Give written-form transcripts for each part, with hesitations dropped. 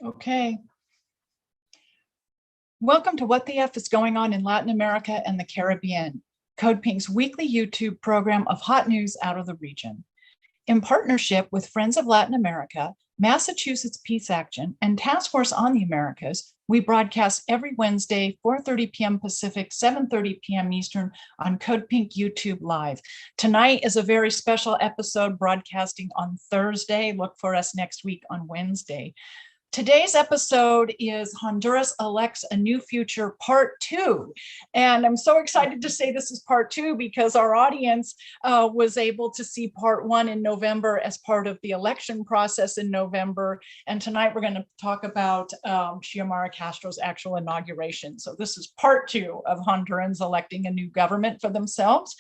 Okay. Welcome to What the F is Going On in Latin America and the Caribbean, Code Pink's weekly YouTube program of hot news out of the region. In partnership with Friends of Latin America, Massachusetts Peace Action, and Task Force on the Americas, we broadcast every Wednesday, 4:30 p.m. Pacific, 7:30 p.m. Eastern on Code Pink YouTube Live. Tonight is a very special episode broadcasting on Thursday. Look for us next week on Wednesday. Today's episode is Honduras Elects a New Future Part 2. And I'm so excited to say this is Part 2 because our audience was able to see Part 1 in November as part of the election process in November. And tonight we're going to talk about Xiomara Castro's actual inauguration. So this is Part 2 of Hondurans electing a new government for themselves.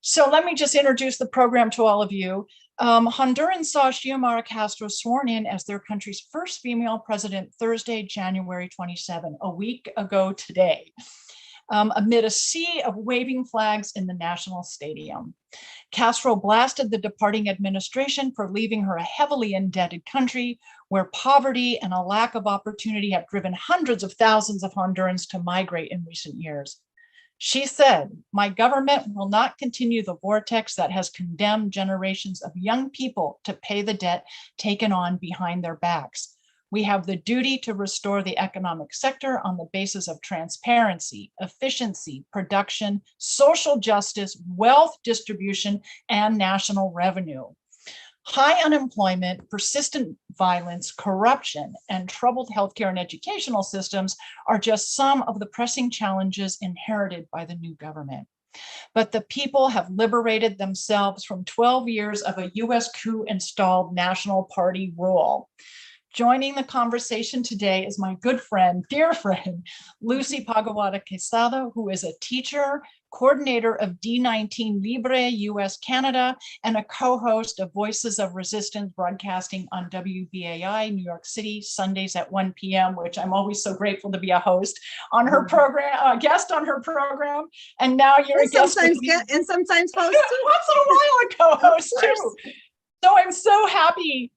So let me just introduce the program to all of you. Hondurans saw Xiomara Castro sworn in as their country's first female president Thursday, January 27, a week ago today, amid a sea of waving flags in the National Stadium. Castro blasted the departing administration for leaving her a heavily indebted country where poverty and a lack of opportunity have driven hundreds of thousands of Hondurans to migrate in recent years. She said, "My government will not continue the vortex that has condemned generations of young people to pay the debt taken on behind their backs. We have the duty to restore the economic sector on the basis of transparency, efficiency, production, social justice, wealth distribution, and national revenue. High unemployment, persistent violence, corruption, and troubled healthcare and educational systems are just some of the pressing challenges inherited by the new government. But the people have liberated themselves from 12 years of a US coup-installed National Party rule." Joining the conversation today is my good friend, dear friend, Lucy Pagoada-Quesada, who is a teacher, coordinator of D19 Libre US Canada, and a co-host of Voices of Resistance broadcasting on WBAI New York City Sundays at 1 p.m., which I'm always so grateful to be a host on her program, a guest on her program. And now you're a guest. And sometimes host too. Once in a while a co-host too. So I'm so happy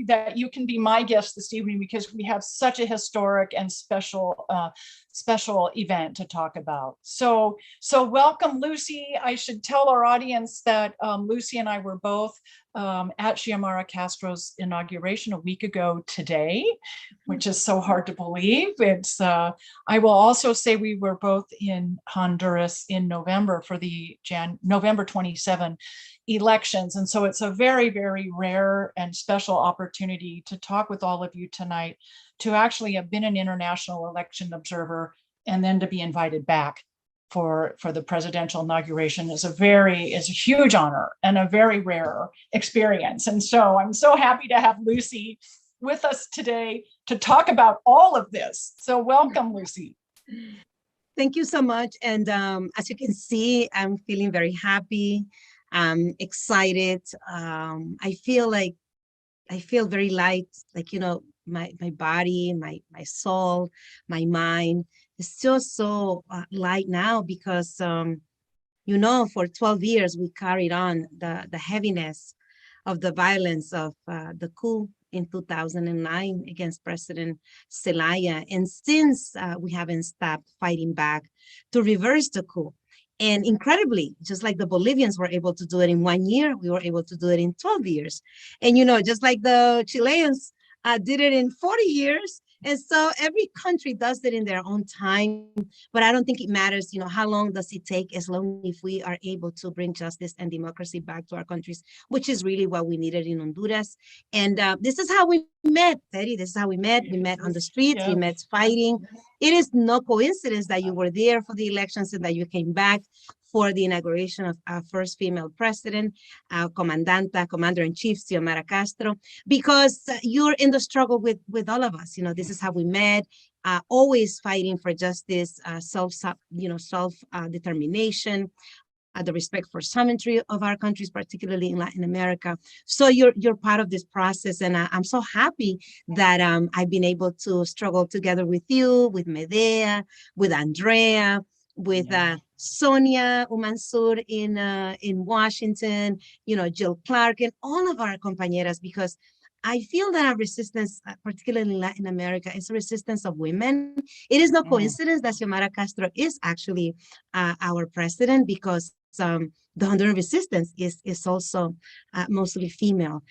that you can be my guest this evening because we have such a historic and special event to talk about. So welcome, Lucy. I should tell our audience that Lucy and I were both at Xiomara Castro's inauguration a week ago today, which is so hard to believe. It's I will also say we were both in Honduras in November for the November 27 elections. And so it's a very, very rare and special opportunity to talk with all of you tonight, to actually have been an international election observer and then to be invited back for the presidential inauguration is a huge honor and a very rare experience. And so I'm so happy to have Lucy with us today to talk about all of this. So welcome, Lucy. Thank you so much. And as you can see, I'm feeling very happy. I'm excited. I feel very light, like, you know, my body, my soul, my mind is still so light now because, you know, for 12 years, we carried on the heaviness of the violence of the coup in 2009 against President Zelaya. And since we haven't stopped fighting back to reverse the coup. And incredibly, just like the Bolivians were able to do it in 1 year, we were able to do it in 12 years. And, you know, just like the Chileans did it in 40 years. And so every country does it in their own time. But I don't think it matters, you know, how long does it take, as long as we are able to bring justice and democracy back to our countries, which is really what we needed in Honduras. And this is how we met, Teddy. This is how we met. We met on the streets. We met fighting. It is no coincidence that you were there for the elections and that you came back for the inauguration of our first female president, Commander-in-Chief Xiomara Castro, because you're in the struggle with all of us. You know, this is how we met, always fighting for justice, self-determination, the respect for sovereignty of our countries, particularly in Latin America. So you're part of this process, and I'm so happy that I've been able to struggle together with you, with Medea, with Andrea, with Sonia Umansur in Washington, you know, Jill Clark, and all of our compañeras, because I feel that our resistance, particularly in Latin America, is a resistance of women. It is no coincidence that Xiomara Castro is actually our president, because the Honduran resistance is also mostly female.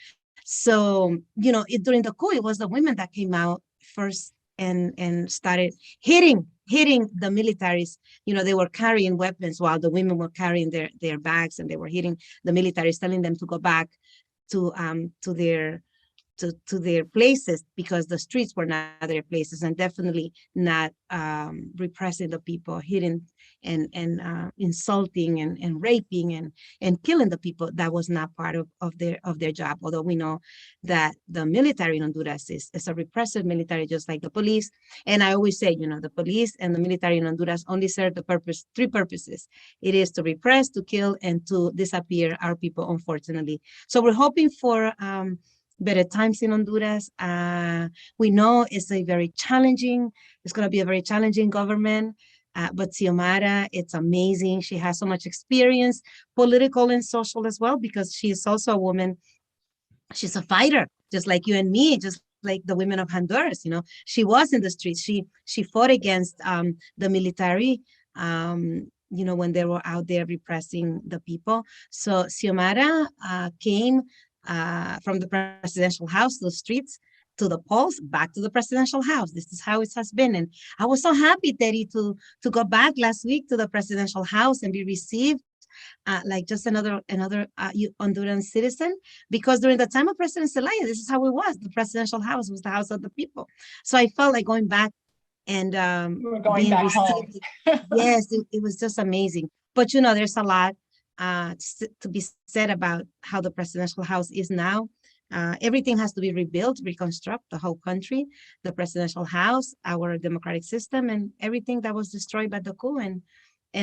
So, during the coup, it was the women that came out first and started hitting the militaries. They were carrying weapons while the women were carrying their bags, and they were hitting the militaries, telling them to go back to their places, because the streets were not their places, and definitely not repressing the people, hitting and insulting and raping and killing the people. That was not part of their job. Although we know that the military in Honduras is a repressive military, just like the police. And I always say, the police and the military in Honduras only serve three purposes. It is to repress, to kill, and to disappear our people, unfortunately. So we're hoping for better times in Honduras. We know it's going to be a very challenging government, but Xiomara, it's amazing. She has so much experience, political and social as well, because she is also a woman. She's a fighter, just like you and me, just like the women of Honduras. She was in the streets. She fought against the military, when they were out there repressing the people. So Xiomara came from the presidential house to the streets, to the polls, back to the presidential house. This is how it has been. And I was so happy, Teddy, to go back last week to the presidential house and be received like just another Honduran citizen, because during the time of President Zelaya, this is how it was. The presidential house was the house of the people. So I felt like going back and being back home. Yes, it was just amazing. But there's a lot to be said about how the presidential house is now. Everything has to be rebuilt, reconstruct the whole country, the presidential house, our democratic system, and everything that was destroyed by the coup and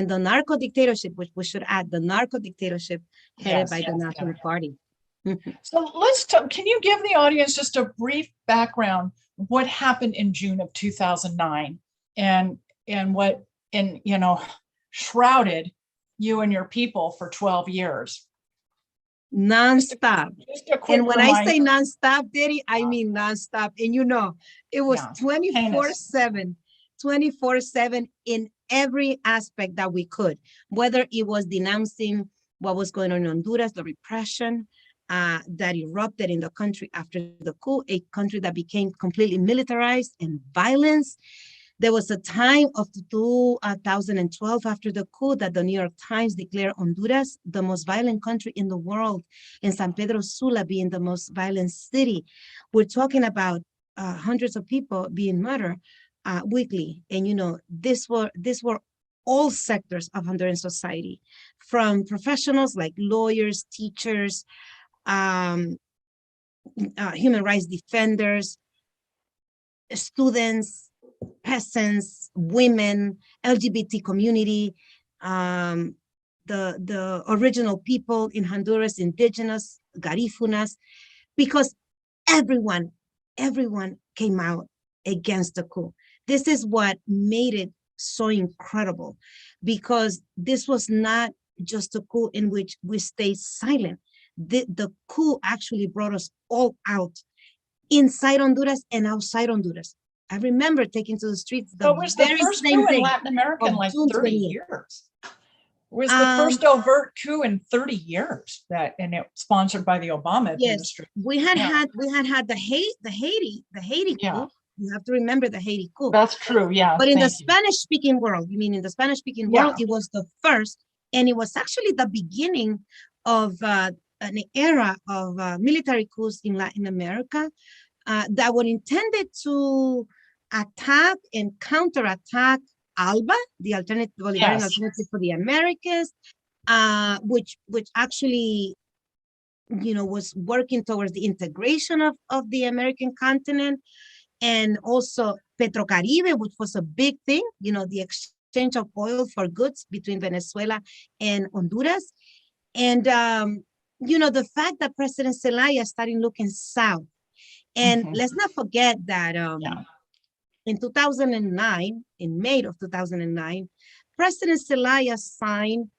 the narco dictatorship, which we should add, the narco dictatorship headed by the National Party. So let's talk. Can you give the audience just a brief background what happened in June of 2009 and what shrouded you and your people for 12 years? Nonstop. And when I say nonstop, Daddy, I mean nonstop. And it was 24/7 in every aspect that we could, whether it was denouncing what was going on in Honduras, the repression that erupted in the country after the coup, a country that became completely militarized and violence. There was a time of 2012 after the coup that the New York Times declared Honduras the most violent country in the world, and San Pedro Sula being the most violent city. We're talking about hundreds of people being murdered weekly. And, these were all sectors of Honduran society, from professionals like lawyers, teachers, human rights defenders, students, peasants, women, LGBT community, the original people in Honduras, indigenous, Garifunas, because everyone came out against the coup. This is what made it so incredible, because this was not just a coup in which we stayed silent. The coup actually brought us all out, inside Honduras and outside Honduras. I remember taking to the streets the was the first coup in Latin America in like 30 years. It was the first overt coup in 30 years and it was sponsored by the Obama administration. Yes, we had the Haiti coup. You have to remember the Haiti coup. That's true, yeah. But in the Spanish-speaking world, in the Spanish-speaking world, it was the first, and it was actually the beginning of an era of military coups in Latin America that were intended to attack and counterattack ALBA, the Bolivarian Alternative for the Americas, which actually, was working towards the integration of the American continent, and also Petrocaribe, which was a big thing, the exchange of oil for goods between Venezuela and Honduras. And, the fact that President Zelaya started looking south. And let's not forget that in 2009, in May of 2009, President Zelaya signed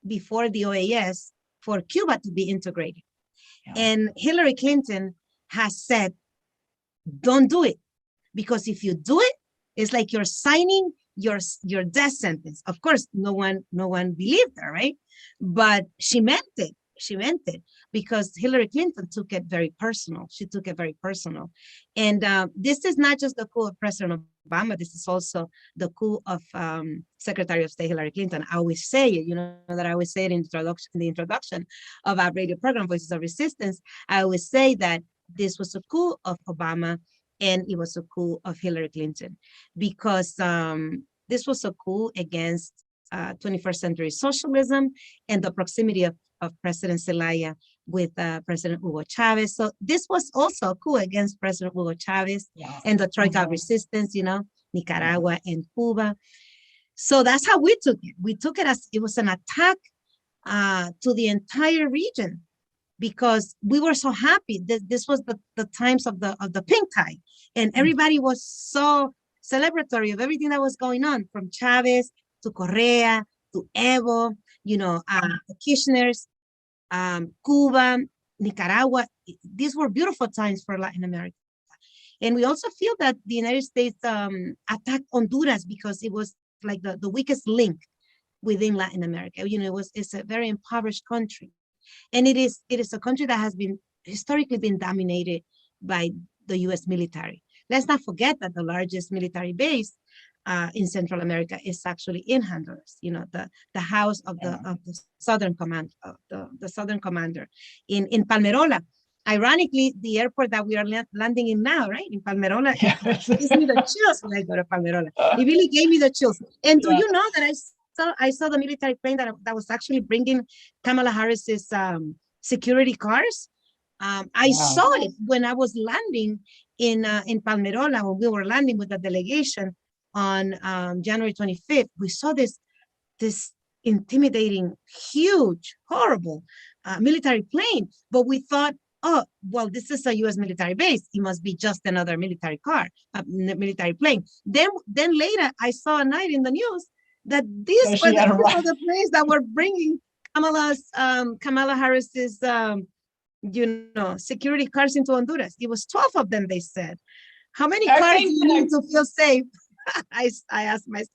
before the OAS for Cuba to be integrated. Yeah. And Hillary Clinton has said, don't do it, because if you do it, it's like you're signing your death sentence. Of course, no one believed her, right? But she meant it. She meant it, because Hillary Clinton took it very personal. She took it very personal. And this is not just the coup of President Obama. This is also the coup of Secretary of State Hillary Clinton. I always say it, that I always say it in the introduction of our radio program, Voices of Resistance. I always say that this was a coup of Obama, and it was a coup of Hillary Clinton, because this was a coup against 21st century socialism and the proximity of President Zelaya with President Hugo Chavez. So this was also a coup against President Hugo Chavez and the Troika of resistance, Nicaragua and Cuba. So that's how we took it. We took it as it was an attack to the entire region, because we were so happy that this was the times of the pink tie, and everybody was so celebratory of everything that was going on, from Chavez to Correa to Evo, the Kirchners, Cuba, Nicaragua. These were beautiful times for Latin America. And we also feel that the United States attacked Honduras because it was like the weakest link within Latin America. It's a very impoverished country. And it is a country that has been historically been dominated by the U.S. military. Let's not forget that the largest military base in Central America is actually in Honduras. The house of the Southern Command, the Southern Commander in Palmerola. Ironically, the airport that we are landing in now, right, in Palmerola, it gives me the chills when I go to Palmerola. It really gave me the chills. And do you know that I saw the military plane that was actually bringing Kamala Harris's security cars. I saw it when I was landing in Palmerola, when we were landing with the delegation on January 25th. We saw this intimidating, huge, horrible military plane, but we thought, oh, well, this is a U.S. military base. It must be just another military car, military plane. Then later, I saw a night in the news that these were the planes that were bringing Kamala Harris's, security cars into Honduras. It was 12 of them, they said. How many cars do you need to feel safe? I asked myself.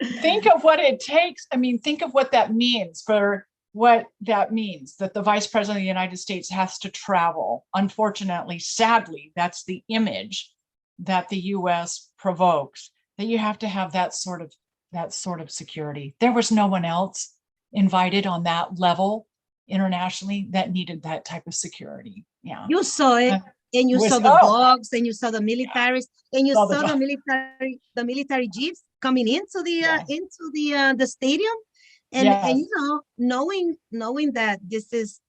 Think of what it takes. I mean, think of what that means that the Vice President of the United States has to travel. Unfortunately, sadly, that's the image that the U.S. provokes, that you have to have that sort of security. There was no one else invited on that level internationally that needed that type of security. Yeah. You saw it. And you saw the dogs, and you saw the militaries, and you saw the military jeeps coming into the stadium, and knowing that this is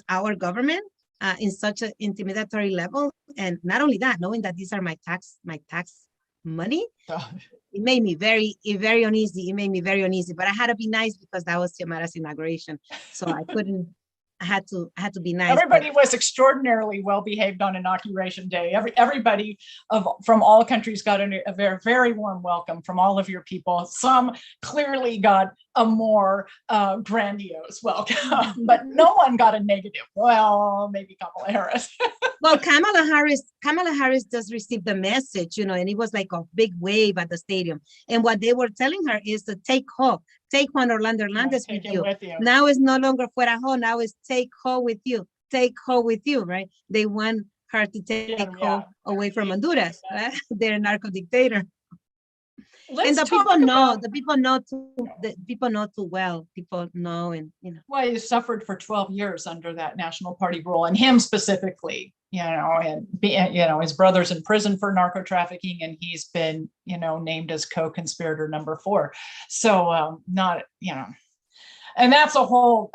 our government in such an intimidatory level, and not only that, knowing that these are my tax money, it made me very uneasy. It made me very uneasy, but I had to be nice because that was Xiomara's inauguration, so I couldn't. I had to be nice. Everybody was extraordinarily well behaved on Inauguration Day. Everybody from all countries got a very, very warm welcome from all of your people. Some clearly got a more grandiose welcome, but no one got a negative. Well, maybe Kamala Harris. Well, Kamala Harris just received the message, and it was like a big wave at the stadium. And what they were telling her is to take Juan Orlando Hernandez with you. Now it's no longer fuera Ho, now it's take Ho with you. Take Ho with you, right? They want her to take Ho away from Honduras, right? They're a narco dictator. And the people know too well. People know, and Well, he suffered for 12 years under that National Party rule, and him specifically, and his brother's in prison for narco trafficking, and he's been, named as co-conspirator number 4. So and that's a whole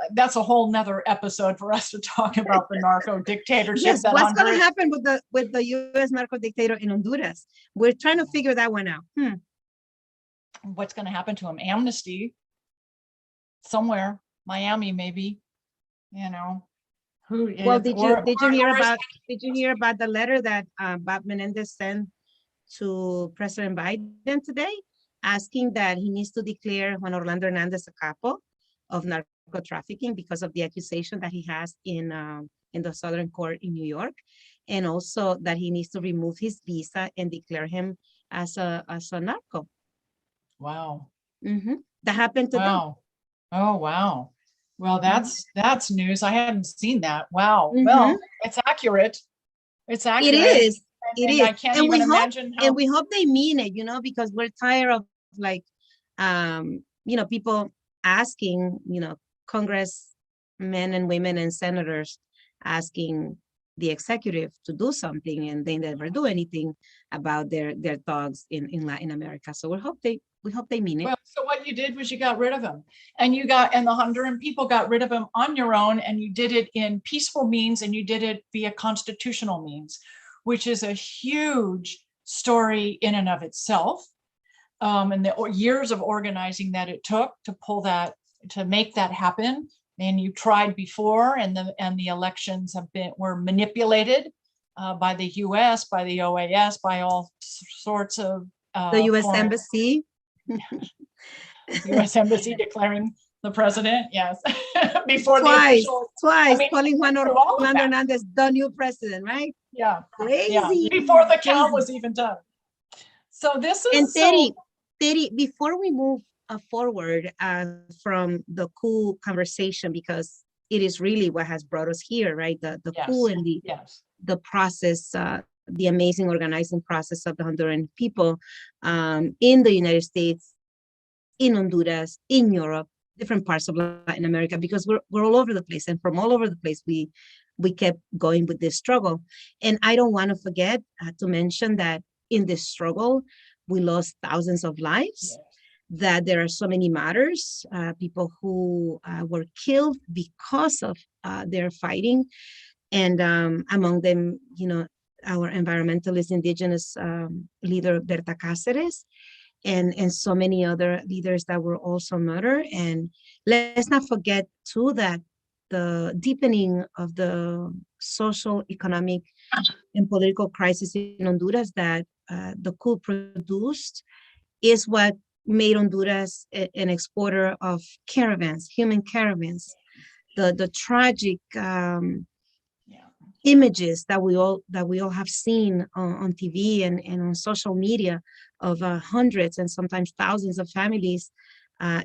nother episode for us to talk about the narco dictatorship. Yes, what's going to happen with the U.S. narco dictator in Honduras? We're trying to figure that one out. What's going to happen to him? Amnesty somewhere, Miami, maybe. Well, did you hear about the letter that Bob Menendez sent to President Biden today, asking that he needs to declare Juan Orlando Hernandez a capo of narco trafficking because of the accusation that he has in the Southern Court in New York, and also that he needs to remove his visa and declare him as a narco. Wow. That happened today. Wow. Oh, wow. Well, Mhm. that's news. I hadn't seen that. Wow. Mhm. Well, it's accurate. It's It accurate. is. It And is. I can't And even imagine how. we hope they mean it, because we're tired of like, people asking, congressmen and women and senators asking the executive to do something, and they never do anything about their thugs in Latin America. So we hope they mean it. Well, so what you did was you got rid of him, and the Honduran people got rid of him on your own, and you did it in peaceful means, and you did it via constitutional means, which is a huge story in and of itself. And the years of organizing that it took to make that happen. And you tried before, and the elections were manipulated by the U.S., by the OAS, by all sorts of The U.S. Embassy. U.S. Embassy declaring the president, yes, before twice, the official, calling Juan Orlando Hernandez the new president, right? Yeah, crazy. Yeah, before the count was even done. So this is Terry, before we move forward from the coup conversation, because it is really what has brought us here, right? The coup and the process, the amazing organizing process of the Honduran people in the United States, in Honduras, in Europe, different parts of Latin America, because we're all over the place, and from all over the place we kept going with this struggle. And I don't want to forget to mention that in this struggle we lost thousands of lives, that there are so many martyrs, people who were killed because of their fighting, and among them, our environmentalist indigenous leader Berta Cáceres, and so many other leaders that were also murdered. And let's not forget too that the deepening of the social, economic, and political crisis in Honduras that the coup produced is what made Honduras an exporter of caravans, human caravans. The tragic images that we all have seen on TV and on social media of hundreds and sometimes thousands of families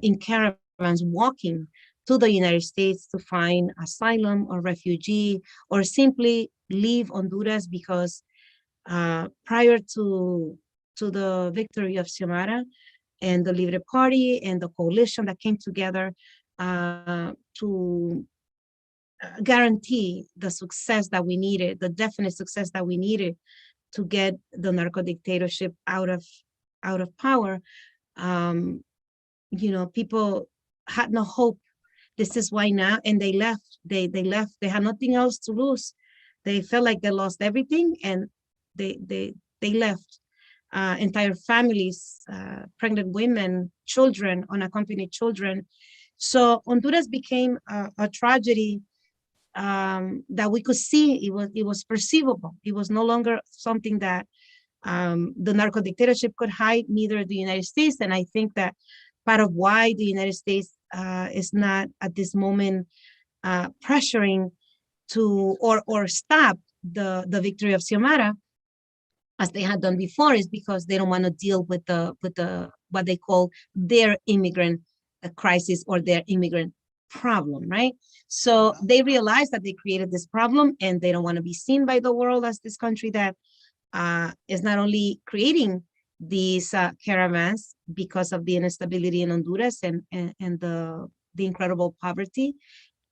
in caravans walking to the United States to find asylum or refugee, or simply leave Honduras because prior to the victory of Xiomara and the Libre Party and the coalition that came together to guarantee the success that we needed, the definite success that we needed to get the narco dictatorship out of power. People had no hope. This is why now, and they left. They left. They had nothing else to lose. They felt like they lost everything, and they left. Entire families, pregnant women, children, unaccompanied children. So Honduras became a tragedy that we could see. It was perceivable. It was no longer something that the narco dictatorship could hide, neither the United States. And I think that part of why the United States is not at this moment pressuring to or stop the victory of Xiomara, as they had done before, is because they don't want to deal with the what they call their immigrant crisis or their immigrant problem, right? So they realized that they created this problem, and they don't want to be seen by the world as this country that is not only creating these caravans because of the instability in Honduras and the incredible poverty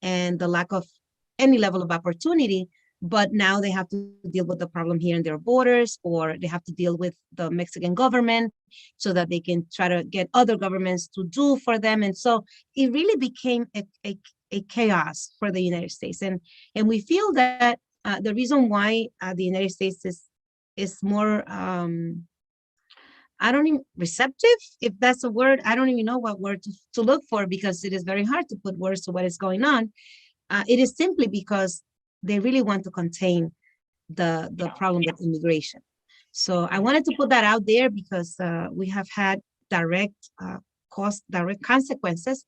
and the lack of any level of opportunity, but now they have to deal with the problem here in their borders, or they have to deal with the Mexican government so that they can try to get other governments to do for them. And so it really became a chaos for the United States. And we feel that the reason why the United States is more, I don't even, receptive, if that's a word. I don't even know what word to look for, because it is very hard to put words to what is going on. It is simply because they really want to contain the problem with immigration. So I wanted to put that out there because we have had direct consequences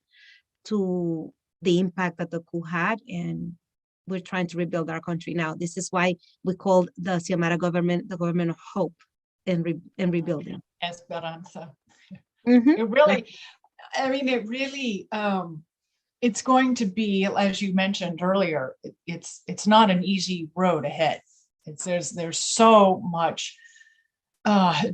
to the impact that the coup had, and we're trying to rebuild our country now. This is why we called the Xiomara government the government of hope and rebuilding. Esperanza. Mhm. It really, I mean, it really, it's going to be, as you mentioned earlier, it's not an easy road ahead. There's so much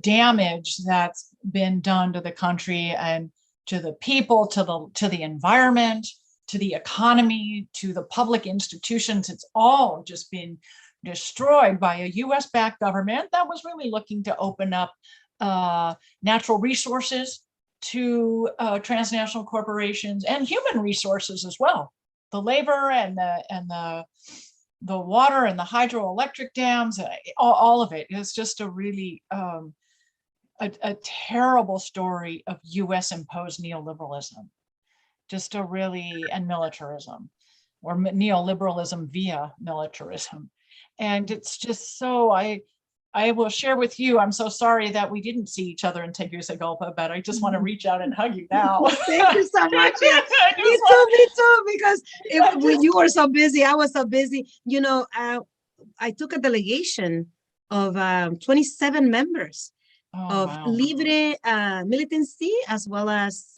damage that's been done to the country and to the people, to the environment, to the economy, to the public institutions. It's all just been destroyed by a US-backed government that was really looking to open up natural resources to transnational corporations and human resources as well. The labor and the water and the hydroelectric dams, all of it is just a really a terrible story of US imposed neoliberalism. Just a really, and militarism, or neoliberalism via militarism. And it's just so, I will share with you, I'm so sorry that we didn't see each other in Tegucigalpa, but I just want to reach out and hug you now. Thank you so much. Yeah. Me too, because when you were so busy, I was so busy. You know, I took a delegation of 27 members of wow. Libre militancy, as well as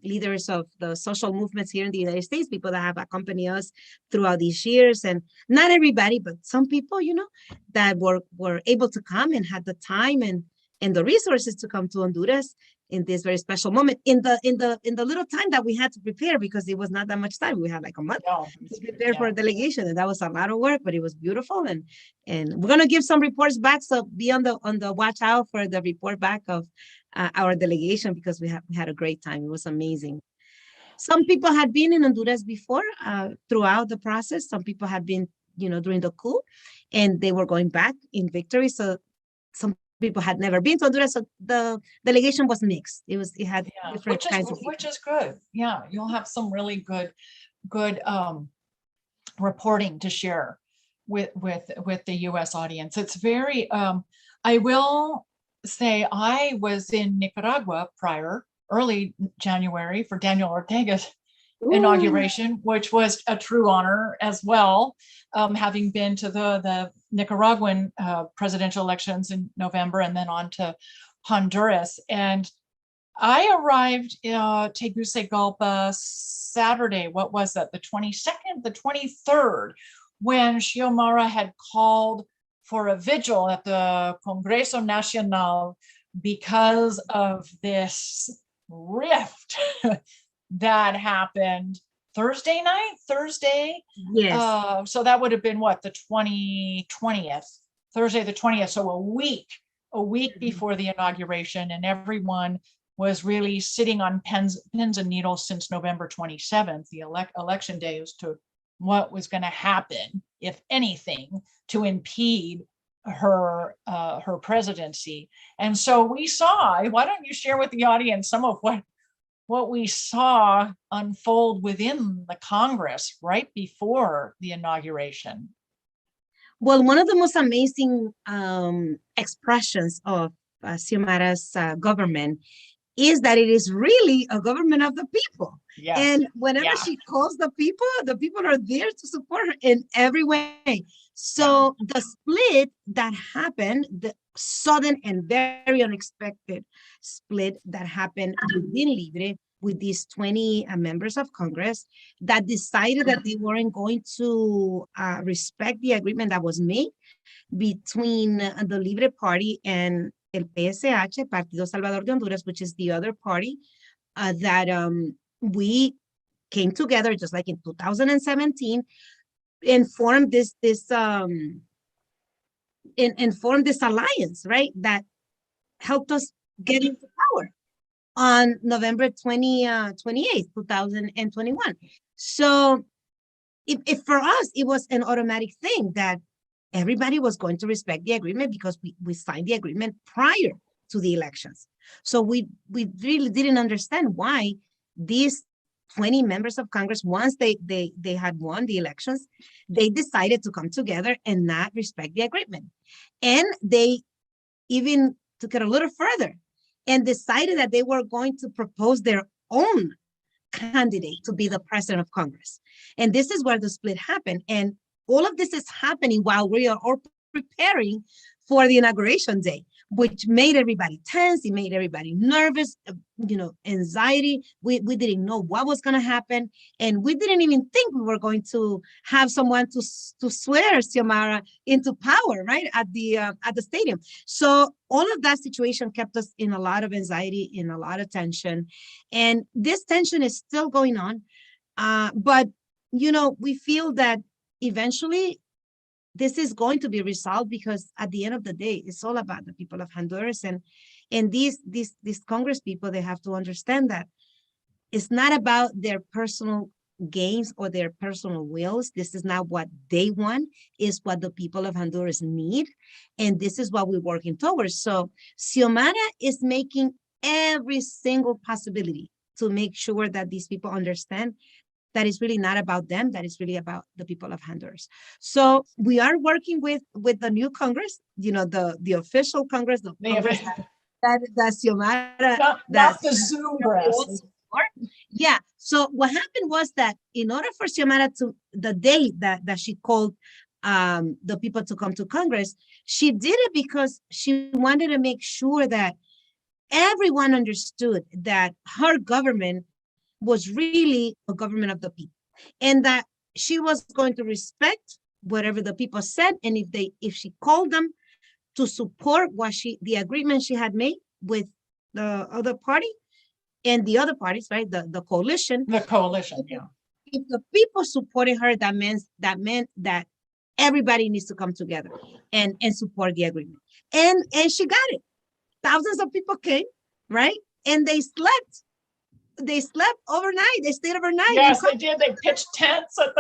leaders of the social movements here in the United States, people that have accompanied us throughout these years. And not everybody, but some people, you know, that were able to come and had the time and the resources to come to Honduras in this very special moment, in the little time that we had to prepare, because it was not that much time. We had like a month to prepare for a delegation, and that was a lot of work, but it was beautiful. And we're gonna give some reports back, so be on the watch out for the report back of our delegation, because we had a great time. It was amazing. Some people had been in Honduras before throughout the process. Some people had been, you know, during the coup, and they were going back in victory. So some people had never been to Honduras, so the delegation was mixed. It had different kinds of people. Which is good. Yeah, you'll have some really good reporting to share with the U.S. audience. It's very. I will say I was in Nicaragua early January, for Daniel Ortega's inauguration, which was a true honor as well, having been to the Nicaraguan presidential elections in November and then on to Honduras. And I arrived Tegucigalpa Saturday, what was that, the 22nd, the 23rd, when Xiomara had called for a vigil at the Congreso Nacional because of this rift that happened Thursday night, Yes. so that would have been what, the 20th, Thursday the 20th, so a week before the inauguration, and everyone was really sitting on pins and needles since November 27th, the election day, as to what was going to happen, if anything, to impede her presidency. And so we saw, why don't you share with the audience some of what we saw unfold within the Congress right before the inauguration? Well, one of the most amazing expressions of Xiomara's government is that it is really a government of the people. Yes. And whenever she calls the people are there to support her in every way. So the split that happened, the sudden and very unexpected split that happened within Libre, with these 20 members of Congress that decided that they weren't going to respect the agreement that was made between the Libre Party and El PSH, Partido Salvador de Honduras, which is the other party that we came together, just like in 2017, and formed this alliance, right? That helped us get into power on November 28th, 2021. So if for us, it was an automatic thing that everybody was going to respect the agreement, because we signed the agreement prior to the elections. So we really didn't understand why these 20 members of Congress, once they had won the elections, they decided to come together and not respect the agreement. And they even took it a little further and decided that they were going to propose their own candidate to be the president of Congress. And this is where the split happened. And all of this is happening while we are all preparing for the inauguration day, which made everybody tense. It made everybody nervous, anxiety. We didn't know what was going to happen. And we didn't even think we were going to have someone to swear Xiomara into power, right, at the stadium. So all of that situation kept us in a lot of anxiety, in a lot of tension. And this tension is still going on. But, we feel that eventually this is going to be resolved, because at the end of the day, it's all about the people of Honduras. And these Congress people, they have to understand that it's not about their personal gains or their personal wills. This is not what they want, it's what the people of Honduras need. And this is what we're working towards. So Xiomara is making every single possibility to make sure that these people understand that it's really not about them, that it's really about the people of Honduras. So we are working with the new Congress, the official Congress, the Congress that Xiomara, not the Zoom breast. Yeah. So what happened was that in order for Xiomara to, the day that she called the people to come to Congress, she did it because she wanted to make sure that everyone understood that her government was really a government of the people, and that she was going to respect whatever the people said. And if she called them to support the agreement she had made with the other party and the other parties, right, the coalition. The coalition, yeah. If the people supported her, that meant that everybody needs to come together and support the agreement. And she got it. Thousands of people came, right? And they slept overnight. They stayed overnight. Yes, they did. They pitched tents at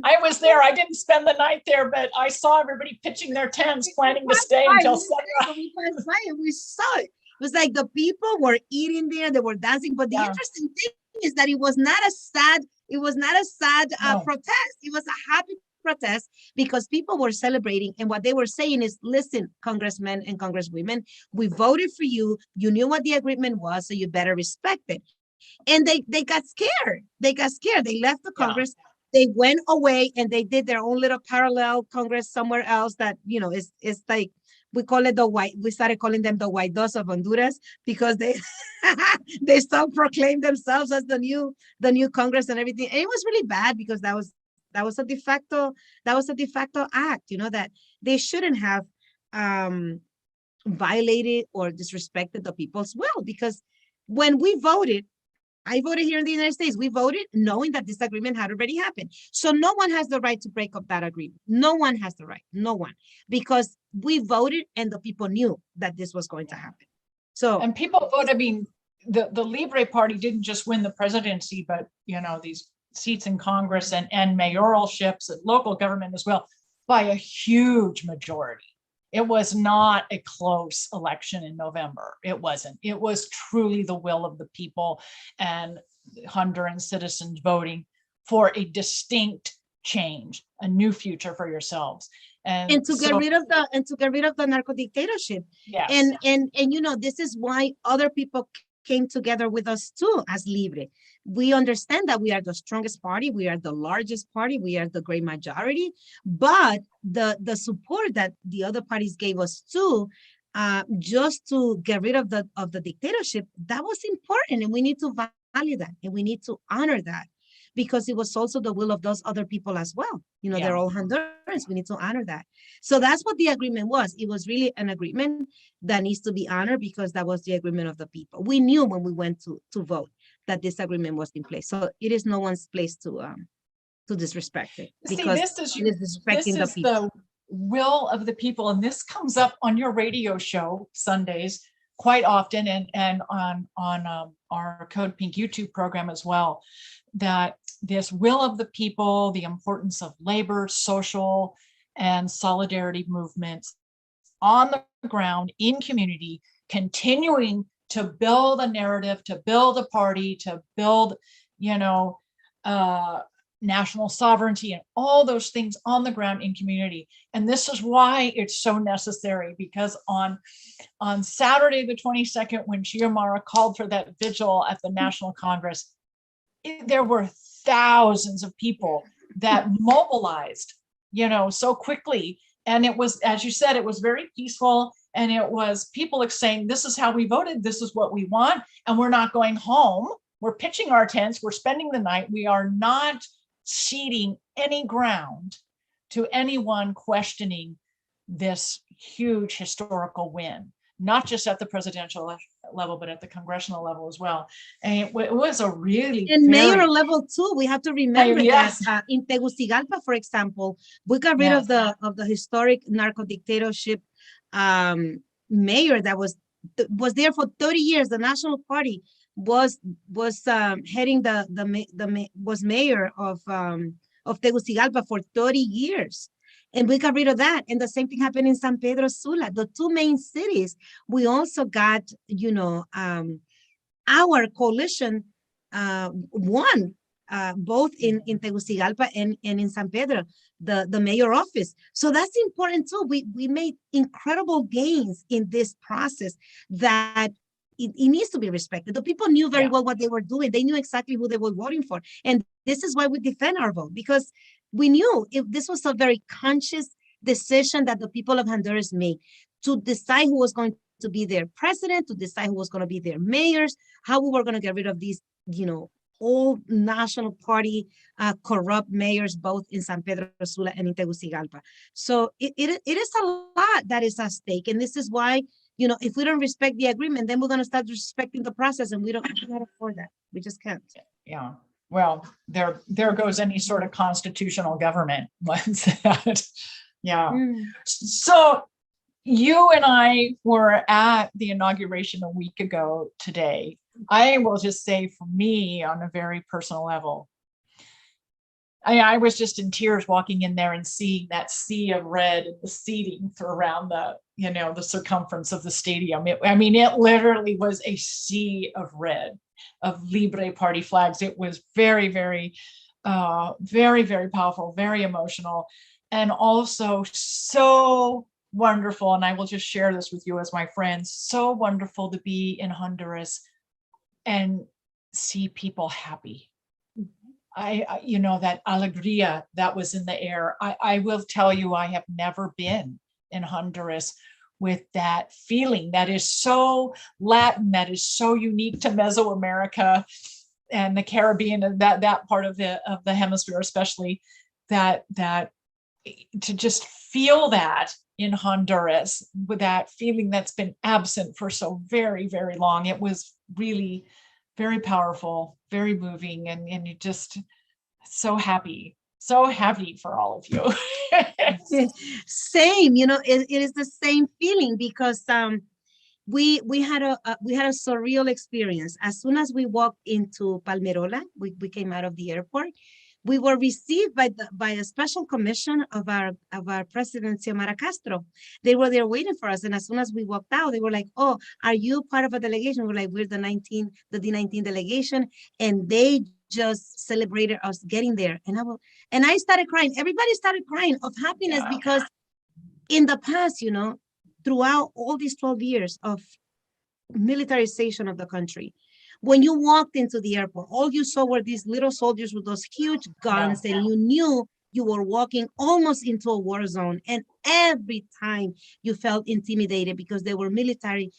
I was there. I didn't spend the night there, but I saw everybody pitching their tents, planning to stay until sunrise. We saw it. It was like the people were eating there, they were dancing. But the interesting thing is that it was not a sad protest. It was a happy protest, because people were celebrating. And what they were saying is, listen, congressmen and congresswomen, we voted for you. You knew what the agreement was, so you better respect it. And they got scared. They left the Congress. Yeah. They went away and they did their own little parallel Congress somewhere else that, is like, we started calling them the white dogs of Honduras, because they they still proclaimed themselves as the new Congress and everything. And it was really bad, because that was a de facto act, that they shouldn't have violated or disrespected the people's will. Because when we voted, I voted here in the United States. We voted knowing that this agreement had already happened. So no one has the right to break up that agreement. No one has the right. No one. Because we voted and the people knew that this was going to happen. So, and people voted. I mean, the Libre Party didn't just win the presidency, but, these seats in Congress and mayoralships and local government as well, by a huge majority. It was not a close election in November. It wasn't. It was truly the will of the people and Honduran citizens voting for a distinct change, a new future for yourselves. And to get rid of the narco dictatorship. Yes. And this is why other people came together with us too as Libre. We understand that we are the strongest party, we are the largest party, we are the great majority, but the support that the other parties gave us too, just to get rid of the dictatorship, that was important, and we need to value that, and we need to honor that, because it was also the will of those other people as well. They're all Hondurans. We need to honor that. So that's what the agreement was. It was really an agreement that needs to be honored, because that was the agreement of the people. We knew when we went to vote that this agreement was in place. So it is no one's place to disrespect it, because it is disrespecting the people. The will of the people, and this comes up on your radio show Sundays quite often, and on our Code Pink YouTube program as well, that this will of the people, the importance of labor, social, and solidarity movements on the ground in community, continuing to build a narrative, to build a party, to build, national sovereignty and all those things on the ground in community. And this is why it's so necessary, because on Saturday, the 22nd, when Xiomara called for that vigil at the National Congress, there were thousands of people that mobilized, so quickly. And it was, as you said, it was very peaceful. And it was people saying, this is how we voted. This is what we want. And we're not going home. We're pitching our tents. We're spending the night. We are not ceding any ground to anyone questioning this huge historical win, not just at the presidential level, but at the congressional level as well. And it was a really and mayoral level too. We have to remember yes. that in Tegucigalpa, for example, we got rid of the historic narco dictatorship mayor that was there for 30 years. The National Party was heading was mayor of Tegucigalpa for 30 years. And we got rid of that. And the same thing happened in San Pedro Sula, the two main cities. We also got, our coalition won both in Tegucigalpa and in San Pedro, the mayor office. So that's important too. We made incredible gains in this process that it needs to be respected. The people knew very well what they were doing. They knew exactly who they were voting for. And this is why we defend our vote, because we knew this was a very conscious decision that the people of Honduras made to decide who was going to be their president, to decide who was going to be their mayors, how we were going to get rid of these, old National Party corrupt mayors, both in San Pedro Sula and in Tegucigalpa. So it is a lot that is at stake. And this is why, if we don't respect the agreement, then we're going to start respecting the process, and we cannot afford that. We just can't. Yeah. Well, there goes any sort of constitutional government. Yeah. So you and I were at the inauguration a week ago today. I will just say, for me, on a very personal level, I was just in tears walking in there and seeing that sea of red and the seating around the circumference of the stadium. It literally was a sea of red, of Libre Party flags. It was very, very, very, very powerful, very emotional, and also so wonderful. And I will just share this with you as my friends. So wonderful to be in Honduras and see people happy. That alegría that was in the air. I will tell you, I have never been in Honduras with that feeling that is so Latin, that is so unique to Mesoamerica and the Caribbean, and that part of the hemisphere, especially that to just feel that in Honduras, with that feeling that's been absent for so very, very long. It was really very powerful, very moving, and you just so happy for all of you. Same, it is the same feeling, because we had a surreal experience. As soon as we walked into Palmerola, we came out of the airport. We were received by a special commission of our president, Xiomara Castro. They were there waiting for us. And as soon as we walked out, they were like, "Oh, are you part of a delegation?" We're like, "We're the D19 delegation." And they just celebrated us getting there. And I started crying. Everybody started crying of happiness, because in the past, throughout all these 12 years of militarization of the country, when you walked into the airport, all you saw were these little soldiers with those huge guns, and you knew you were walking almost into a war zone. And every time you felt intimidated, because there were military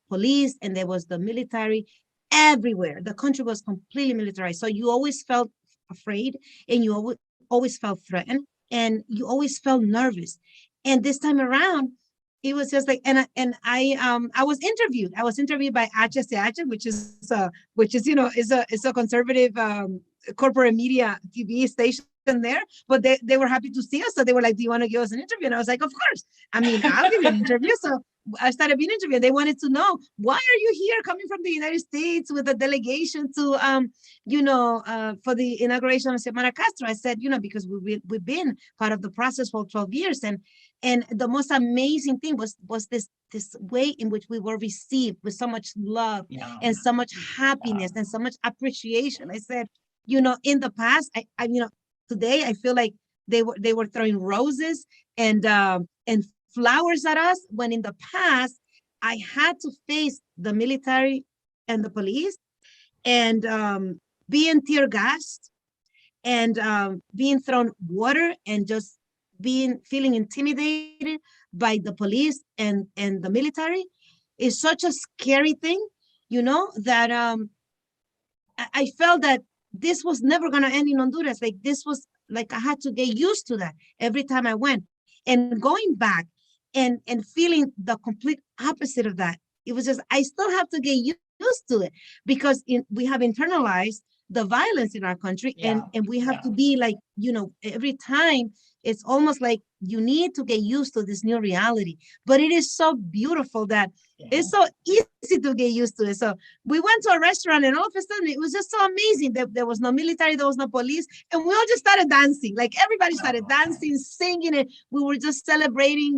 police, and there was the military everywhere. The country was completely militarized. So you always felt afraid, and you always felt threatened, and you always felt nervous. And this time around, it was just like, and I was interviewed. I was interviewed by HSH, which is is a conservative corporate media TV station there. But they were happy to see us, so they were like, "Do you want to give us an interview?" And I was like, "Of course. I'll give you an interview." So I started being interviewed. They wanted to know, why are you here, coming from the United States with a delegation to for the inauguration of Xiomara Castro? I said, because we've been part of the process for 12 years, and the most amazing thing was this way in which we were received with so much love and so much happiness and so much appreciation. I said, in the past, I today I feel like they were throwing roses and flowers at us, when in the past I had to face the military and the police, and being tear gassed and being thrown water and just feeling intimidated by the police and the military is such a scary thing, that I felt that this was never going to end in Honduras. Like this was like I had to get used to that every time I went. And going back and feeling the complete opposite of that, it was just, I still have to get used to it because we have internalized the violence in our country, and we have to be like, every time it's almost like you need to get used to this new reality. But it is so beautiful that it's so easy to get used to it. So we went to a restaurant and all of a sudden it was just so amazing that there was no military, there was no police, and we all just started dancing. Like everybody started dancing, singing, and we were just celebrating.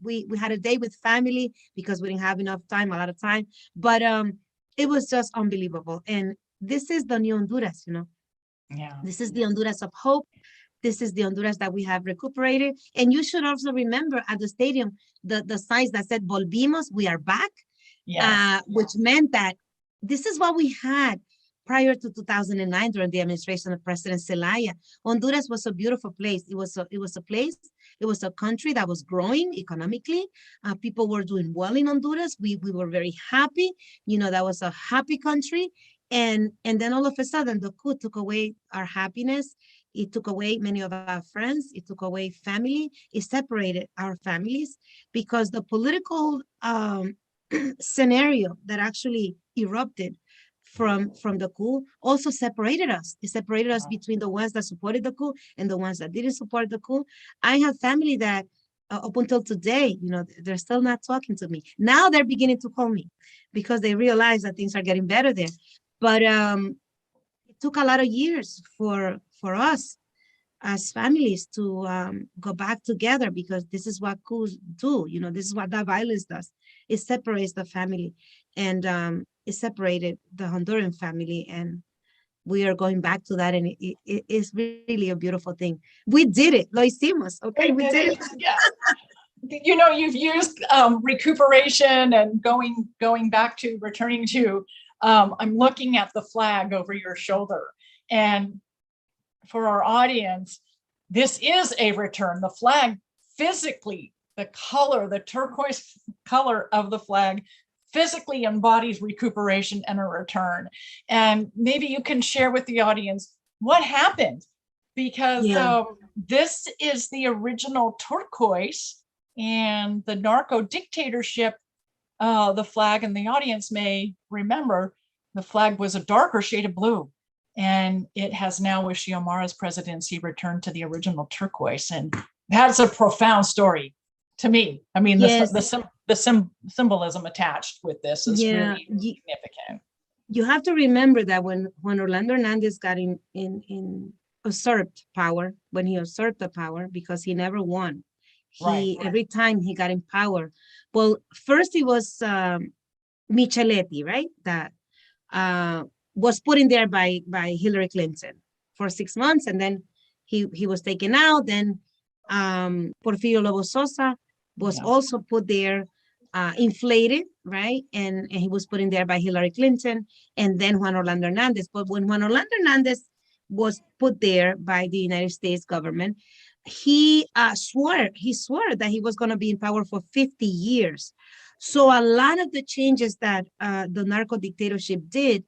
We had a day with family because we didn't have a lot of time, but it was just unbelievable. And this is the new Honduras, This is the Honduras of hope. This is the Honduras that we have recuperated. And you should also remember at the stadium, the signs that said Volvimos, we are back, which meant that this is what we had prior to 2009 during the administration of President Zelaya. Honduras was a beautiful place. It was a country that was growing economically. People were doing well in Honduras. We were very happy. That was a happy country. And then all of a sudden, the coup took away our happiness. It took away many of our friends. It took away family. It separated our families because the political scenario that actually erupted from the coup also separated us. It separated us between the ones that supported the coup and the ones that didn't support the coup. I have family that up until today, they're still not talking to me. Now they're beginning to call me because they realize that things are getting better there. But it took a lot of years for us as families to go back together because this is what coups do. This is what that violence does. It separates the family, and it separated the Honduran family, and we are going back to that, and it is really a beautiful thing. We did it. Lo hicimos. Okay, we did it. Yeah. You've used recuperation and going back to returning to. I'm looking at the flag over your shoulder, and for our audience, this is a return. The flag physically, the turquoise color of the flag physically embodies recuperation and a return. And maybe you can share with the audience what happened, because this is the original turquoise, and the narco dictatorship, the flag, and the audience may remember the flag was a darker shade of blue, and it has now, with Xiomara's presidency, returned to the original turquoise. And that's a profound story to me. I mean, the symbolism attached with this is really significant. You have to remember that when Orlando Hernandez got in usurped power, when he usurped the power, because he never won, every time he got in power, well, first it was Micheletti, right? That was put in there by Hillary Clinton for 6 months, and then he was taken out. Then Porfirio Lobo Sosa was also put there, inflated, right? And he was put in there by Hillary Clinton, and then Juan Orlando Hernandez. But when Juan Orlando Hernandez was put there by the United States government, he swore that he was going to be in power for 50 years. So a lot of the changes that the narco dictatorship did,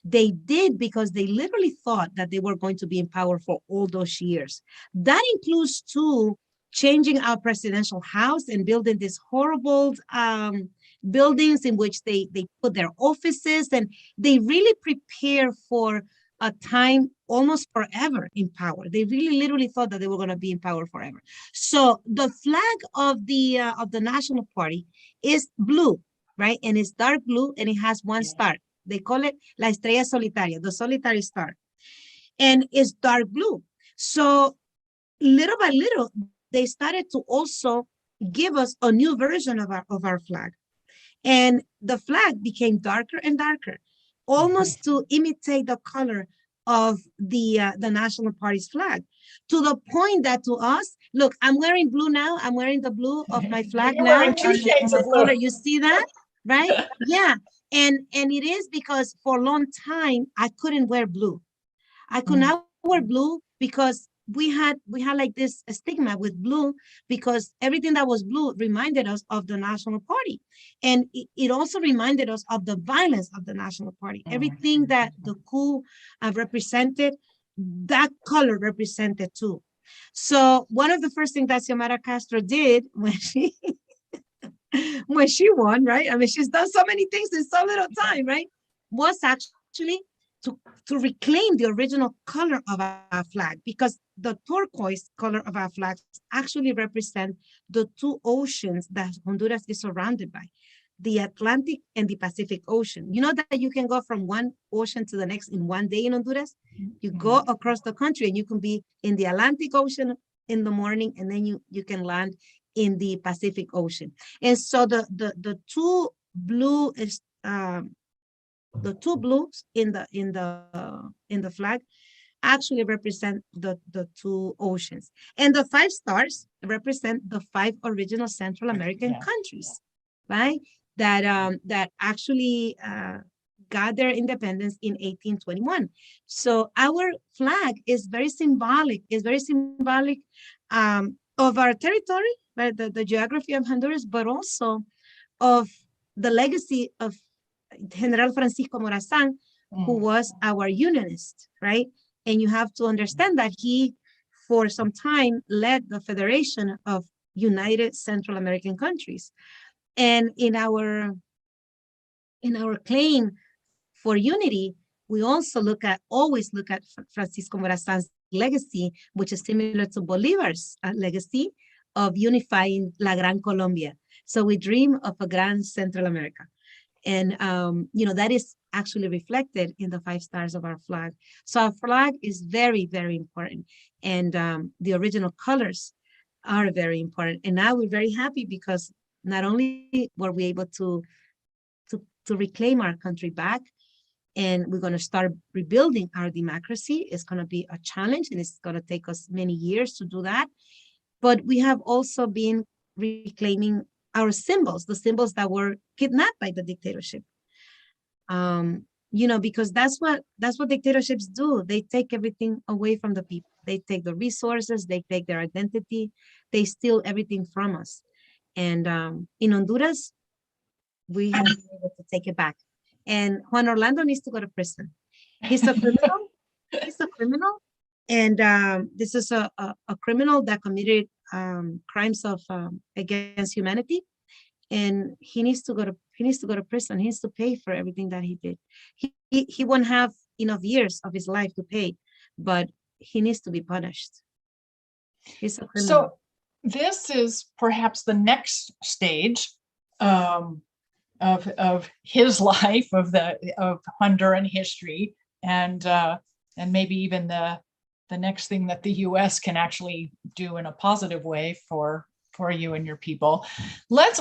they did because they literally thought that they were going to be in power for all those years. That includes too changing our presidential house and building these horrible buildings in which they put their offices, and they really prepare for a time almost forever in power. They really literally thought that they were going to be in power forever. So the flag of the National Party is blue, right? And it's dark blue, and it has one star. They call it La Estrella Solitaria, the solitary star. And it's dark blue. So little by little, they started to also give us a new version of our flag. And the flag became darker and darker, almost to imitate the color of the National Party's flag, to the point that to us, look, I'm wearing blue now. I'm wearing the blue of my flag now. Wearing 2 shades of blue. You see that, right? Yeah. And it is because for a long time, I couldn't wear blue. I could not wear blue because we had like this stigma with blue, because everything that was blue reminded us of the National Party. And it also reminded us of the violence of the National Party. Everything that the coup represented, that color represented too. So one of the first things that Xiomara Castro did when she won, right? I mean, she's done so many things in so little time, right? Was actually to reclaim the original color of our flag, because the turquoise color of our flags actually represent the two oceans that Honduras is surrounded by, the Atlantic and the Pacific Ocean. You know that you can go from one ocean to the next in one day in Honduras? You go across the country and you can be in the Atlantic Ocean in the morning, and then you can land in the Pacific Ocean. And so the two blue is the two blues in the flag actually represent the two oceans, and the 5 stars represent the 5 original Central American countries, right? That actually got their independence in 1821. So our flag is very symbolic. It's very symbolic of our territory, right? The geography of Honduras, but also of the legacy of General Francisco Morazan, who was our unionist, right? And you have to understand that he, for some time, led the Federation of United Central American Countries. And in our claim for unity, we also always look at Francisco Morazan's legacy, which is similar to Bolivar's legacy of unifying La Gran Colombia. So we dream of a Gran Central America. And, that is actually reflected in the 5 stars of our flag. So our flag is very, very important. And the original colors are very important. And now we're very happy because not only were we able to reclaim our country back, and we're going to start rebuilding our democracy. It's going to be a challenge, and it's going to take us many years to do that. But we have also been reclaiming our symbols, the symbols that were kidnapped by the dictatorship. Because that's what dictatorships do. They take everything away from the people. They take the resources, they take their identity, they steal everything from us. And in Honduras, we have been able to take it back. And Juan Orlando needs to go to prison. He's a criminal. He's a criminal. And this is a criminal that committed crimes of against humanity, and he needs to go to prison. He needs to pay for everything that he did. He won't have enough years of his life to pay, but he needs to be punished. He's a criminal. So this is perhaps the next stage of his life, of Honduran history, and maybe even the next thing that the U.S. can actually do in a positive way for you and your people.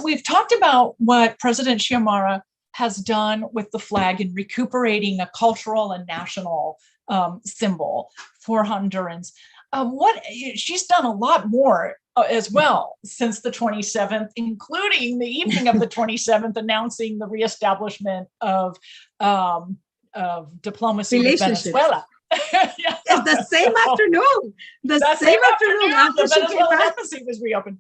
We've talked about what President Xiomara has done with the flag in recuperating a cultural and national symbol for Hondurans. She's done a lot more as well since the 27th, including the evening of the 27th, announcing the reestablishment of diplomacy with Venezuela. Yes, the same afternoon. The same afternoon after the she came Venezuelan back. embassy was reopened.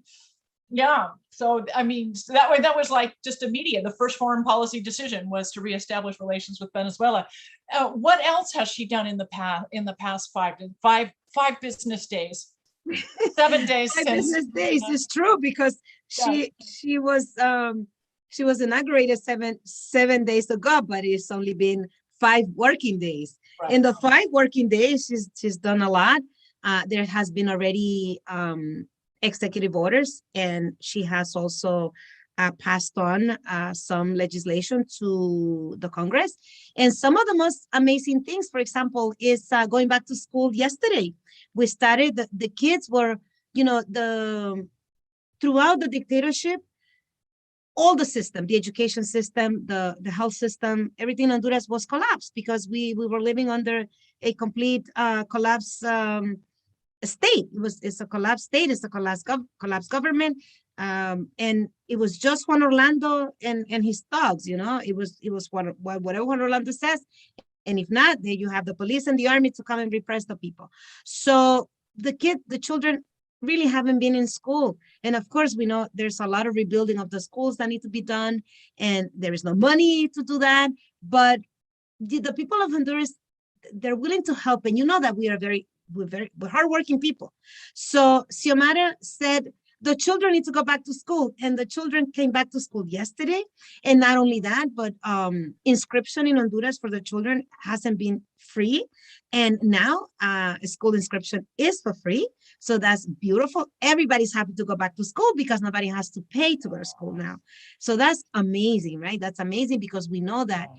Yeah. So I mean, so that was like just immediate. The first foreign policy decision was to reestablish relations with Venezuela. What else has she done in the past five business days? 7 days. 5 business days. It's true, because she was inaugurated seven days ago, but it's only been 5 working days. Right. In the 5 working days, she's done a lot. There has been already executive orders, and she has also passed on some legislation to the Congress. And some of the most amazing things, for example, is going back to school yesterday. We started, the kids were, throughout the dictatorship, all the system, the education system, the health system, everything in Honduras was collapsed because we were living under a complete collapse state. It's a collapsed state. It's a collapsed government. And it was just Juan Orlando and his thugs. It was whatever Juan Orlando says, And if not, then you have the police and the army to come and repress the people. So the children really haven't been in school. And of course, we know there's a lot of rebuilding of the schools that need to be done, and there is no money to do that. But the people of Honduras, they're willing to help. And you know that we're hardworking people. So Xiomara said, the children need to go back to school, and the children came back to school yesterday. And not only that, but inscription in Honduras for the children hasn't been free. And now school inscription is for free. So that's beautiful. Everybody's happy to go back to school because nobody has to pay to go to school now. So that's amazing, right? That's amazing, because we know that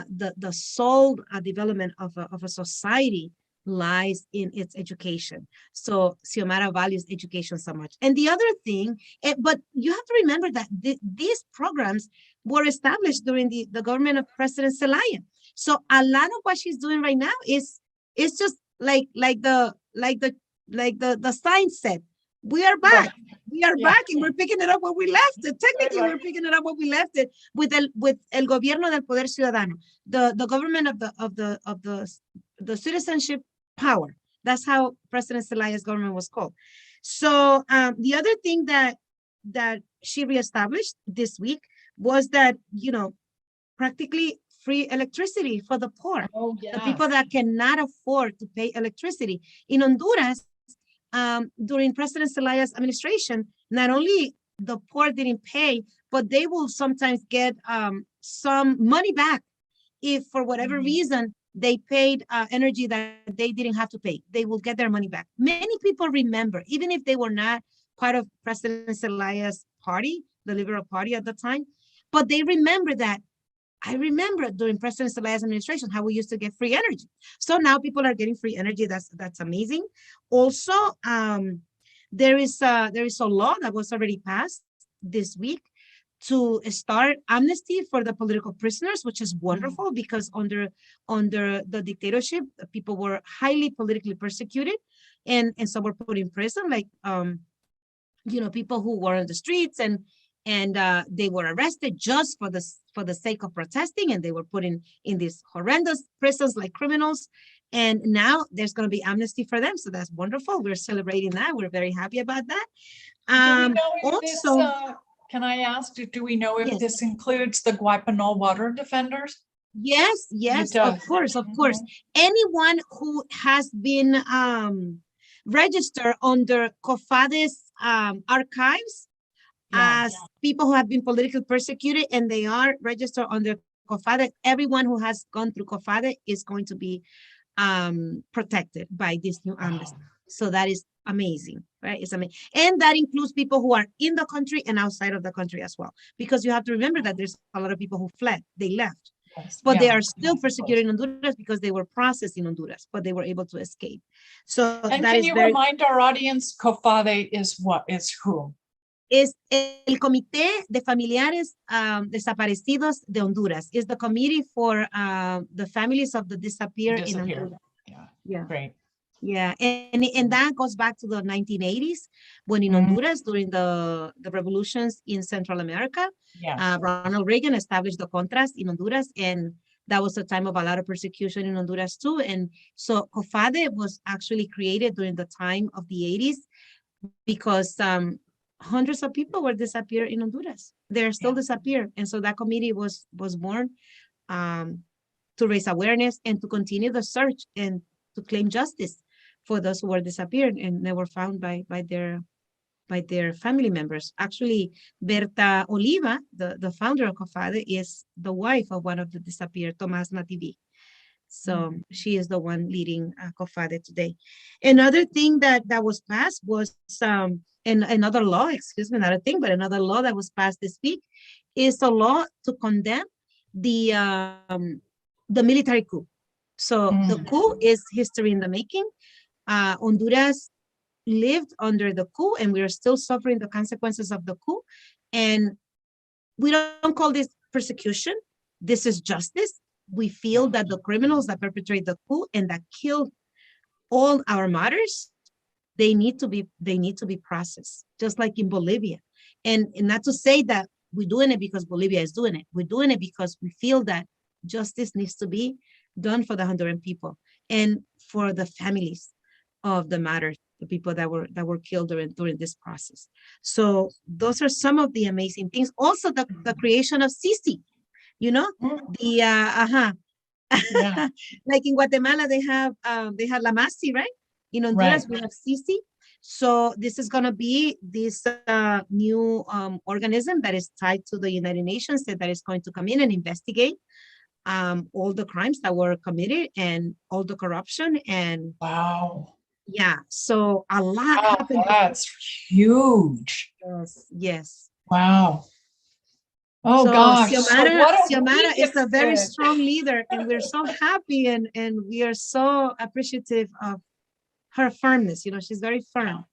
the sole development of a society lies in its education. So Xiomara values education so much. And the other thing, but you have to remember that these programs were established during the government of President Zelaya. So a lot of what she's doing right now is just like the sign said, we are back. Right. We are back, and we're picking it up where we left it. Technically, we're picking it up where we left it with el gobierno del poder ciudadano, the government of the citizenship power. That's how President Zelaya's government was called. So the other thing that she reestablished this week was that, practically free electricity for the poor, the people that cannot afford to pay electricity. In Honduras, during President Zelaya's administration, not only the poor didn't pay, but they will sometimes get some money back if for whatever reason they paid energy that they didn't have to pay. They will get their money back. Many people remember, even if they were not part of President Zelaya's party, the Liberal Party at the time, but they remember that. I remember during President Zelaya's administration how we used to get free energy. So now people are getting free energy. That's amazing. Also, there is a law that was already passed this week to start amnesty for the political prisoners, which is wonderful, because under the dictatorship, people were highly politically persecuted, and some were put in prison, like people who were on the streets, and they were arrested just for the sake of protesting, and they were put in these horrendous prisons like criminals. And now there's going to be amnesty for them, so that's wonderful. We're celebrating that. We're very happy about that. Can I ask, do we know if Yes. this includes the Guapanol water defenders? Yes, of course. Anyone who has been registered under COFADE's archives as people who have been politically persecuted, and they are registered under COFADE, everyone who has gone through COFADE is going to be protected by this new amnesty. So that is amazing, right? It's amazing. And that includes people who are in the country and outside of the country as well. Because you have to remember that there's a lot of people who fled, they left. Yes. But they are still persecuted in Honduras because they were processed in Honduras, but they were able to escape. So And that can is you remind our audience, COFADE is who? Es el Comité de Familiares Desaparecidos de Honduras. Is the committee for the families of the disappeared in Honduras. Yeah, great. Yeah, and that goes back to the 1980s, when in Honduras, during the revolutions in Central America, Ronald Reagan established the Contras in Honduras, and that was a time of a lot of persecution in Honduras too. And so COFADE was actually created during the time of the 80s, because hundreds of people were disappeared in Honduras. They're still disappeared. And so that committee was born to raise awareness and to continue the search and to claim justice for those who were disappeared and never found by their family members. Actually, Berta Oliva, the founder of COFADE, is the wife of one of the disappeared, Tomás Nativi. So she is the one leading COFADE today. Another thing that was passed was, and another law, another law that was passed this week is a law to condemn the military coup. So the coup is history in the making. Honduras lived under the coup, and we are still suffering the consequences of the coup. And we don't call this persecution. This is justice. We feel that the criminals that perpetrate the coup and that killed all our martyrs, they need to be processed, just like in Bolivia. And not to say that we're doing it because Bolivia is doing it. We're doing it because we feel that justice needs to be done for the Honduran people and for the families of the martyrs, the people that were killed during this process. So those are some of the amazing things. Also, the creation of CC, you know, the Yeah. like in Guatemala they have La Masi, right? In Honduras we have CC. So this is going to be this new organism that is tied to the United Nations that is going to come in and investigate all the crimes that were committed and all the corruption. And Wow. yeah, so a lot Wow, happened. that's huge. Yes. Wow. Oh So gosh. So what a Xiomara week is a it's very been. strong leader, and we're so happy and we are so appreciative of her firmness. You know, she's very firm.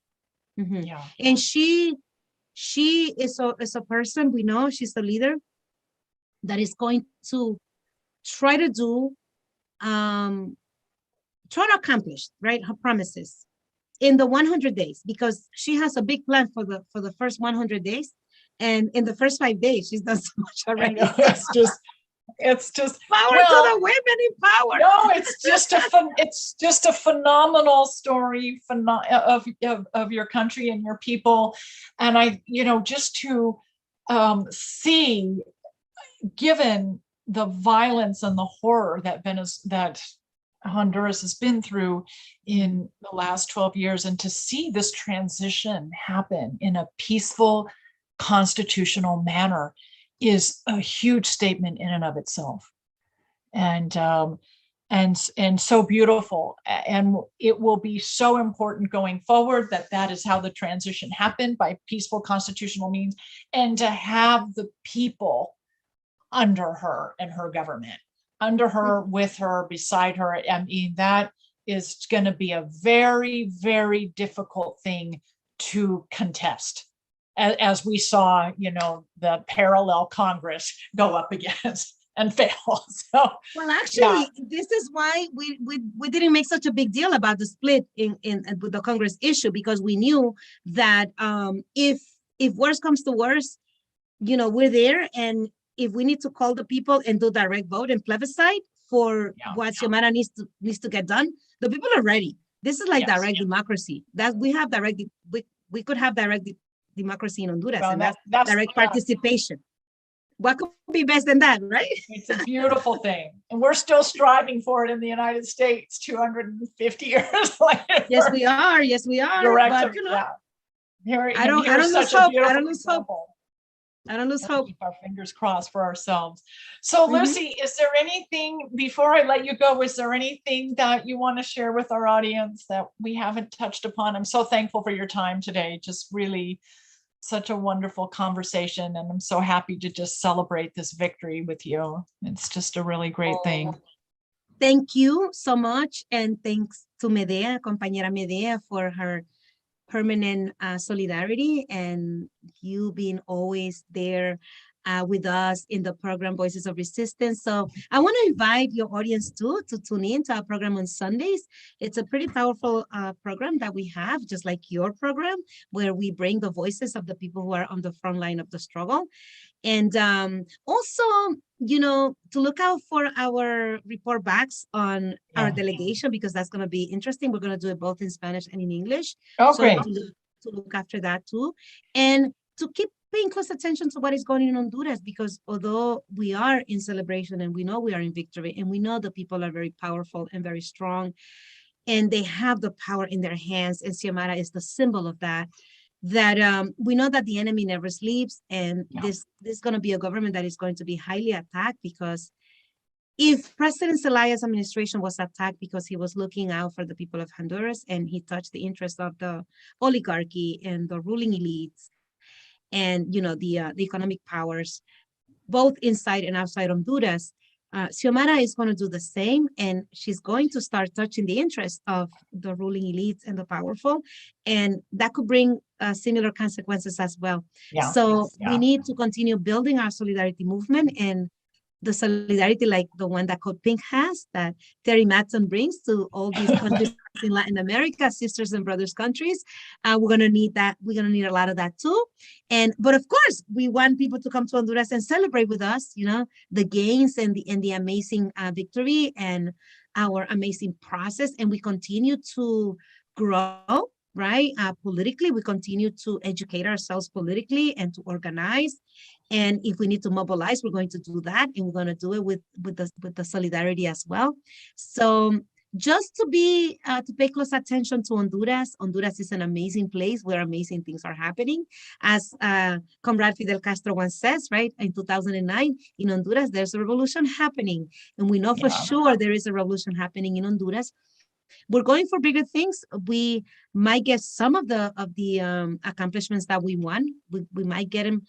Mhm. Yeah. And she is a person, we know she's a leader that is going to try to do try to accomplish, right, her promises in the 100 days, because she has a big plan for the first 100 days, and in the first 5 days she's done so much already. I know, it's just power well, to the women in power. No, it's just a phenomenal story of your country and your people, and I, you know, just to see, given the violence and the horror that Honduras has been through in the last 12 years, and to see this transition happen in a peaceful, constitutional manner is a huge statement in and of itself. And so beautiful, and it will be so important going forward that is how the transition happened, by peaceful constitutional means, and to have the people under her and her government, under her, with her, beside her. I mean, that is going to be a very, very difficult thing to contest, as we saw, you know, the parallel Congress go up against and fail. So, well, actually, this is why we didn't make such a big deal about the split in the Congress issue, because we knew that if worse comes to worse, you know, we're there, and if we need to call the people and do direct vote and plebiscite for what Xiomara needs to get done, the people are ready. This is like direct democracy. That we have direct, we could have direct democracy in Honduras, and that's direct participation. What could be best than that, right? It's a beautiful thing. And we're still striving for it in the United States 250 years later. Yes, we are. Yes, we are. But, you know, I don't lose hope. I don't lose hope. I don't lose hope. Keep our fingers crossed for ourselves. So, Lucy, is there anything, before I let you go, is there anything that you want to share with our audience that we haven't touched upon? I'm so thankful for your time today. Just really such a wonderful conversation, and I'm so happy to just celebrate this victory with you. It's just a really great thing. Thank you so much, and thanks to Medea, compañera Medea, for her permanent solidarity, and you being always there with us in the program Voices of Resistance. So I want to invite your audience too to tune in to our program on Sundays. It's a pretty powerful program that we have, just like your program, where we bring the voices of the people who are on the front line of the struggle. And also, you know, to look out for our report backs on our delegation, because that's going to be interesting. We're going to do it both in Spanish and in English. Oh, great. To look after that too. And to keep paying close attention to what is going on in Honduras, because although we are in celebration and we know we are in victory, and we know the people are very powerful and very strong, and they have the power in their hands, and Xiomara is the symbol of that, we know that the enemy never sleeps, and this is going to be a government that is going to be highly attacked, because if President Zelaya's administration was attacked because he was looking out for the people of Honduras and he touched the interests of the oligarchy and the ruling elites, and, you know, the economic powers, both inside and outside Honduras, Xiomara is going to do the same, and she's going to start touching the interests of the ruling elites and the powerful, and that could bring similar consequences as well. So we need to continue building our solidarity movement, and the solidarity like the one that Code Pink has, that Terry Matson brings to all these countries in Latin America, sisters and brothers countries. We're gonna need that. We're gonna need a lot of that too. But of course, we want people to come to Honduras and celebrate with us, the gains and the amazing victory and our amazing process. And we continue to grow, right? Politically, we continue to educate ourselves politically and to organize. And if we need to mobilize, we're going to do that, and we're going to do it with the solidarity as well. So just to pay close attention to Honduras. Honduras is an amazing place where amazing things are happening. As Comrade Fidel Castro once says, right, in 2009, in Honduras, there's a revolution happening. And we know for sure there is a revolution happening in Honduras. We're going for bigger things. We might get some of the accomplishments that we want. We might get them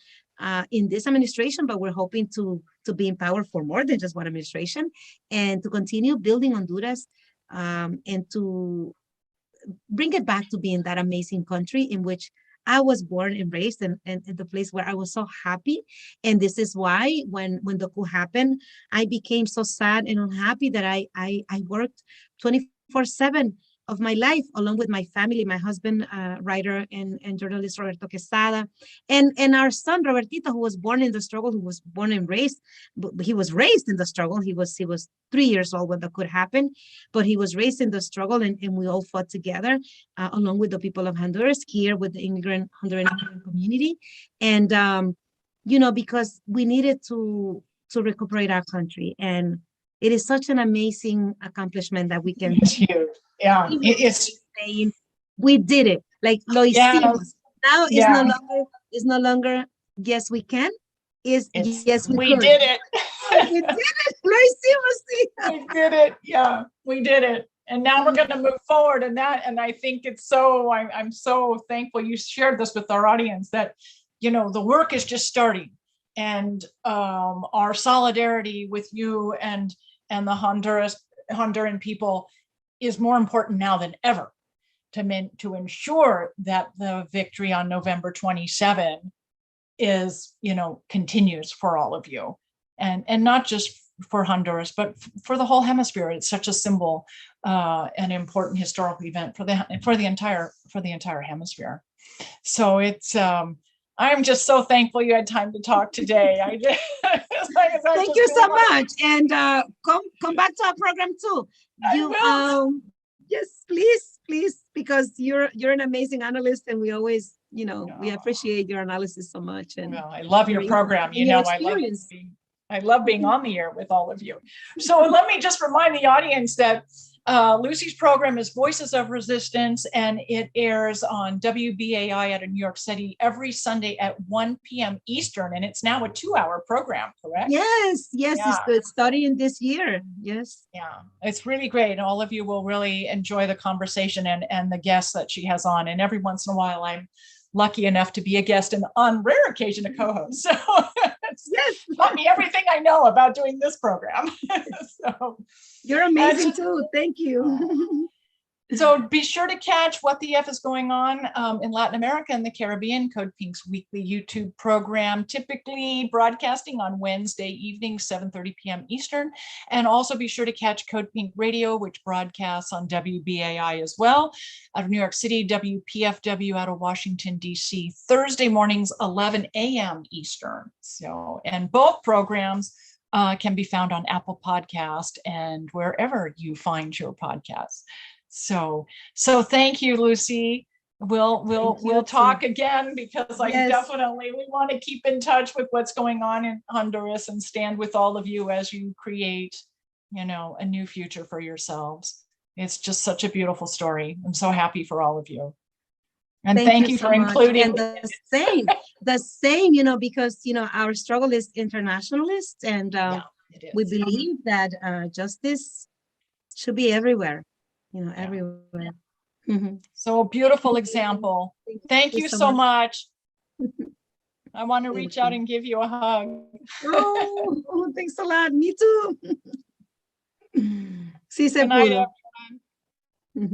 in this administration, but we're hoping to be in power for more than just one administration, and to continue building Honduras, and to bring it back to being that amazing country in which I was born and raised, and the place where I was so happy. And this is why when the coup happened, I became so sad and unhappy that I worked 24/7 of my life, along with my family, my husband, writer and journalist Roberto Quesada, and our son Robertito, who was born in the struggle, who was born and raised, but he was raised in the struggle. He was 3 years old when that could happen, but he was raised in the struggle, and we all fought together, along with the people of Honduras, here with the Honduran community, and because we needed to recuperate our country. And it is such an amazing accomplishment that we can. It's huge. Yeah, it's saying we did it. Like lo hicimos. Now it's no longer yes we can. Yes we could. did it. We did it. Lo hicimos. We did it. Yeah, we did it. And now we're going to move forward. And I think it's so. I'm so thankful you shared this with our audience, that the work is just starting, and our solidarity with you and the Honduran people is more important now than ever to ensure that the victory on November 27 is, continues for all of you, and not just for Honduras, but for the whole hemisphere. It's such a symbol, an important historical event for the entire hemisphere. So it's I'm just so thankful you had time to talk today. Thank you so much, and come back to our program too. Yes, please, because you're an amazing analyst, and we always, we appreciate your analysis so much. And I love your program. I love being on the air with all of you. So let me just remind the audience that Lucy's program is Voices of Resistance, and it airs on WBAI out of New York City every Sunday at 1 p.m. Eastern, and it's now a 2-hour program, correct? Yes, yeah. It's starting this year. Yes. Yeah, it's really great. All of you will really enjoy the conversation and the guests that she has on, and every once in a while I'm lucky enough to be a guest, and on rare occasion a co-host. So yes, taught me everything I know about doing this program. So you're amazing too. Thank you. So be sure to catch What the F is going on in Latin America and the Caribbean, Code Pink's weekly YouTube program, typically broadcasting on Wednesday evening, 7:30 p.m. Eastern. And also be sure to catch Code Pink Radio, which broadcasts on WBAI as well, out of New York City, WPFW out of Washington, D.C., Thursday mornings, 11 a.m. Eastern. So, and both programs can be found on Apple Podcast and wherever you find your podcasts. So thank you, Lucy. We'll talk again, because we want to keep in touch with what's going on in Honduras and stand with all of you as you create, a new future for yourselves. It's just such a beautiful story. I'm so happy for all of you. And thank you for including. And the same, because, our struggle is internationalist, and we believe that justice should be everywhere. Everywhere. Mm-hmm. So a beautiful example. Thank you so much. I want to reach out and give you a hug. Oh, thanks a lot. Me too. Sí se pudo.